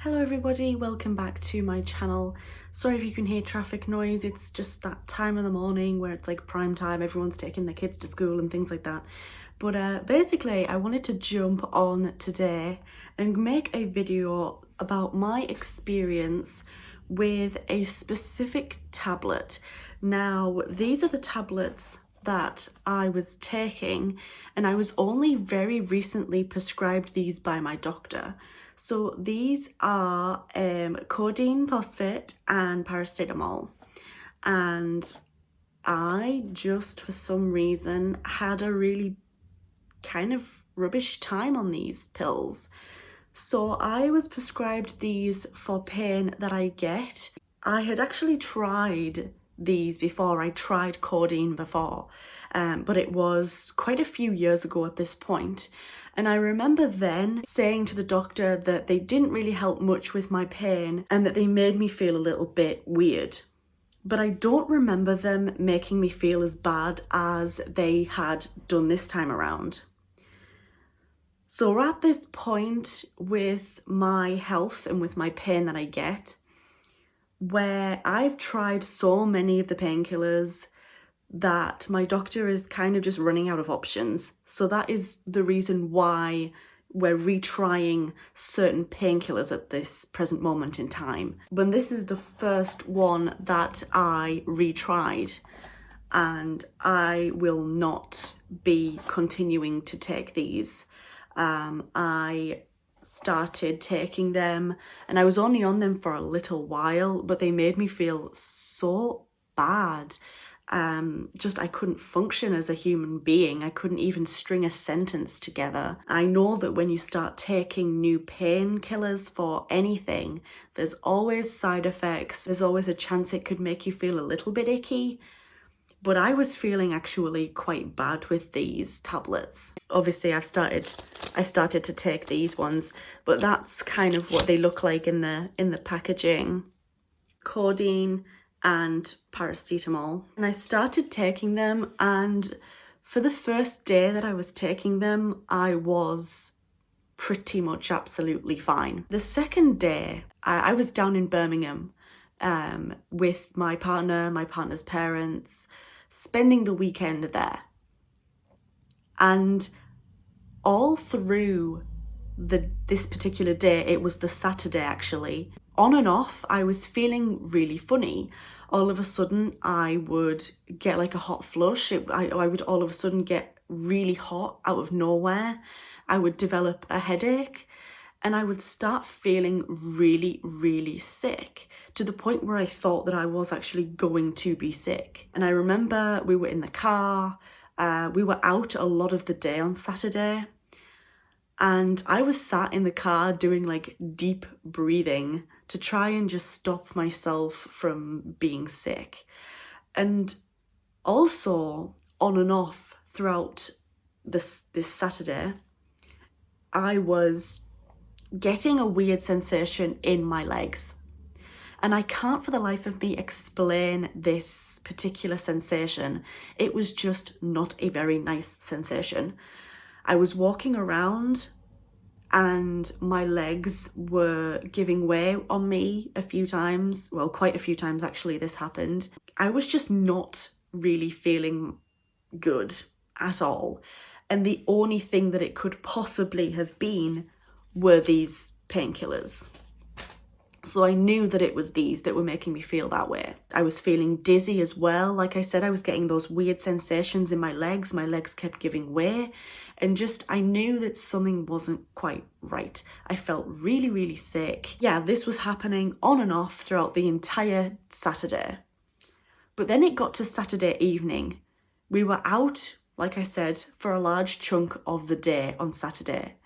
Hello everybody, welcome back to my channel. Sorry if you can hear traffic noise, it's just that time of the morning where it's like prime time, everyone's taking their kids to school and things like that. But basically I wanted to jump on today and make a video about my experience with a specific tablet. Now these are the tablets that I was taking, and I was only very recently prescribed these by my doctor. So these are codeine phosphate and paracetamol, and I just for some reason had a really kind of rubbish time on these pills. So I was prescribed these for pain that I get. I had actually tried these before. I tried codeine before, but it was quite a few years ago at this point. And I remember then saying to the doctor that they didn't really help much with my pain and that they made me feel a little bit weird. But I don't remember them making me feel as bad as they had done this time around. So we're at this point with my health and with my pain that I get, where I've tried so many of the painkillers that my doctor is kind of just running out of options. So that is the reason why we're retrying certain painkillers at this present moment in time. But this is the first one that I retried, and I will not be continuing to take these. I started taking them and I was only on them for a little while, but they made me feel so bad. I couldn't function as a human being. I couldn't even string a sentence together. I know that when you start taking new painkillers for anything, there's always side effects. There's always a chance it could make you feel a little bit icky. But I was feeling actually quite bad with these tablets. Obviously I started to take these ones, but that's kind of what they look like in the packaging. Codeine and paracetamol. And I started taking them, and for the first day that I was taking them, I was pretty much absolutely fine. The second day, I was down in Birmingham with my partner, my partner's parents, spending the weekend there. And all through this particular day, it was the Saturday actually, on and off, I was feeling really funny. All of a sudden I would get like a hot flush. I would all of a sudden get really hot out of nowhere. I would develop a headache and I would start feeling really, really sick, to the point where I thought that I was actually going to be sick. And I remember we were in the car, we were out a lot of the day on Saturday, and I was sat in the car doing like deep breathing to try and just stop myself from being sick. And also on and off throughout this Saturday, I was getting a weird sensation in my legs. And I can't for the life of me explain this particular sensation. It was just not a very nice sensation. I was walking around and my legs were giving way on me a few times. Well, quite a few times actually this happened. I was just not really feeling good at all. And the only thing that it could possibly have been were these painkillers. So I knew that it was these that were making me feel that way. I was feeling dizzy as well. Like I said, I was getting those weird sensations in my legs. My legs kept giving way. And I knew that something wasn't quite right. I felt really, really sick. Yeah, this was happening on and off throughout the entire Saturday. But then it got to Saturday evening. We were out, like I said, for a large chunk of the day on Saturday.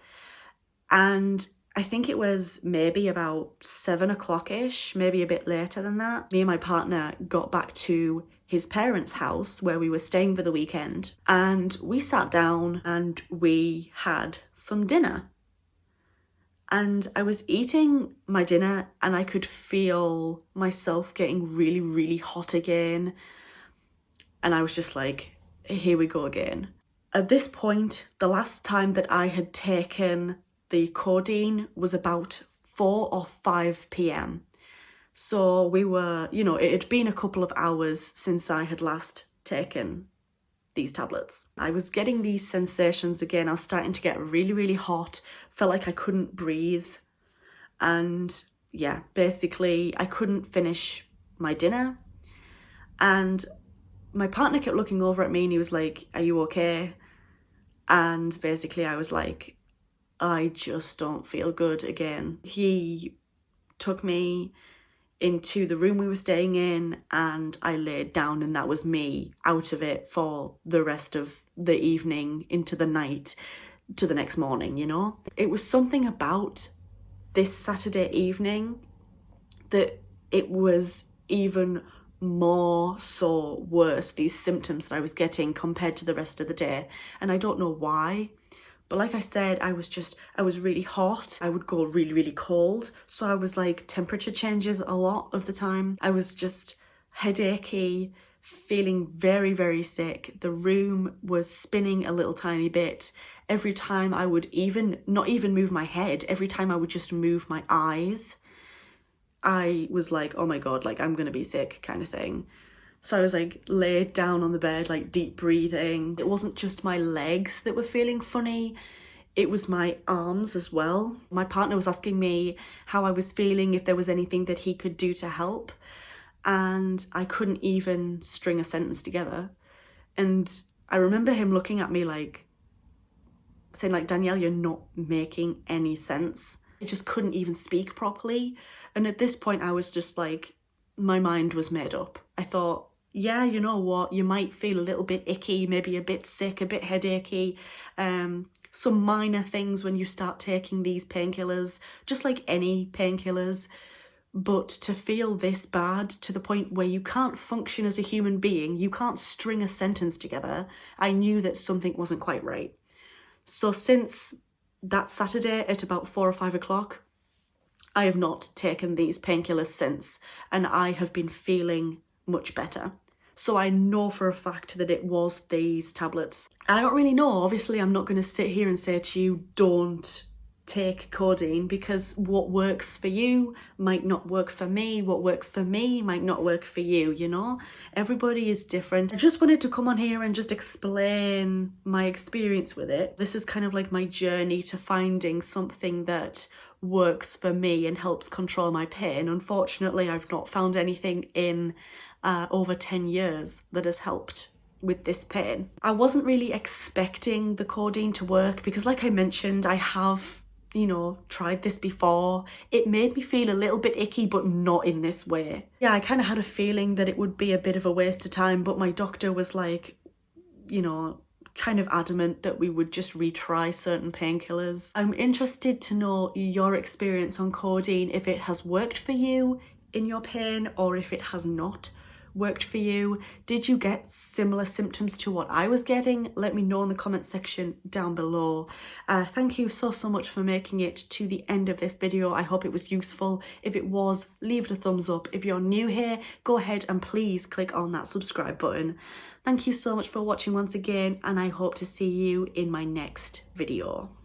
And I think it was maybe about 7 o'clock-ish, maybe a bit later than that. Me and my partner got back to his parents' house where we were staying for the weekend, and we sat down and we had some dinner. And I was eating my dinner and I could feel myself getting really, really hot again. And I was just like, here we go again. At this point, the last time that I had taken the codeine was about 4 or 5 p.m. So we were, you know, it had been a couple of hours since I had last taken these tablets. I was getting these sensations again. I was starting to get really, really hot, felt like I couldn't breathe. And yeah, basically I couldn't finish my dinner. And my partner kept looking over at me and he was like, "Are you okay?" And basically I was like, "I just don't feel good again." He took me into the room we were staying in and I laid down, and that was me out of it for the rest of the evening into the night to the next morning, you know? It was something about this Saturday evening that it was even more so worse, these symptoms that I was getting compared to the rest of the day. And I don't know why. But like I said, I was really hot. I would go really, really cold. So I was like temperature changes a lot of the time. I was just headachy, feeling very, very sick. The room was spinning a little tiny bit. Every time I would not even move my head, every time I would just move my eyes, I was like, oh my God, like I'm gonna be sick kind of thing. So I was like laid down on the bed, like deep breathing. It wasn't just my legs that were feeling funny, it was my arms as well. My partner was asking me how I was feeling, if there was anything that he could do to help. And I couldn't even string a sentence together. And I remember him looking at me like, saying like, "Danielle, you're not making any sense." I just couldn't even speak properly. And at this point I was just like, my mind was made up. I thought, yeah, you know what, you might feel a little bit icky, maybe a bit sick, a bit headachy, some minor things when you start taking these painkillers, just like any painkillers. But to feel this bad to the point where you can't function as a human being, you can't string a sentence together, I knew that something wasn't quite right. So since that Saturday at about 4 or 5 o'clock, I have not taken these painkillers since, and I have been feeling much better. So I know for a fact that it was these tablets. I don't really know. Obviously, I'm not going to sit here and say to you, don't take codeine, because what works for you might not work for me. What works for me might not work for you, you know? Everybody is different. I just wanted to come on here and just explain my experience with it. This is kind of like my journey to finding something that works for me and helps control my pain. Unfortunately, I've not found anything in over 10 years that has helped with this pain. I wasn't really expecting the codeine to work because, like I mentioned, I have, you know, tried this before. It made me feel a little bit icky, but not in this way. Yeah, I kind of had a feeling that it would be a bit of a waste of time, but my doctor was like, you know, kind of adamant that we would just retry certain painkillers. I'm interested to know your experience on codeine, if it has worked for you in your pain or if it has not worked for you. Did you get similar symptoms to what I was getting? Let me know in the comment section down below. Thank you so much for making it to the end of this video. I hope it was useful. If it was, leave it a thumbs up. If you're new here, go ahead and please click on that subscribe button. Thank you so much for watching once again, and I hope to see you in my next video.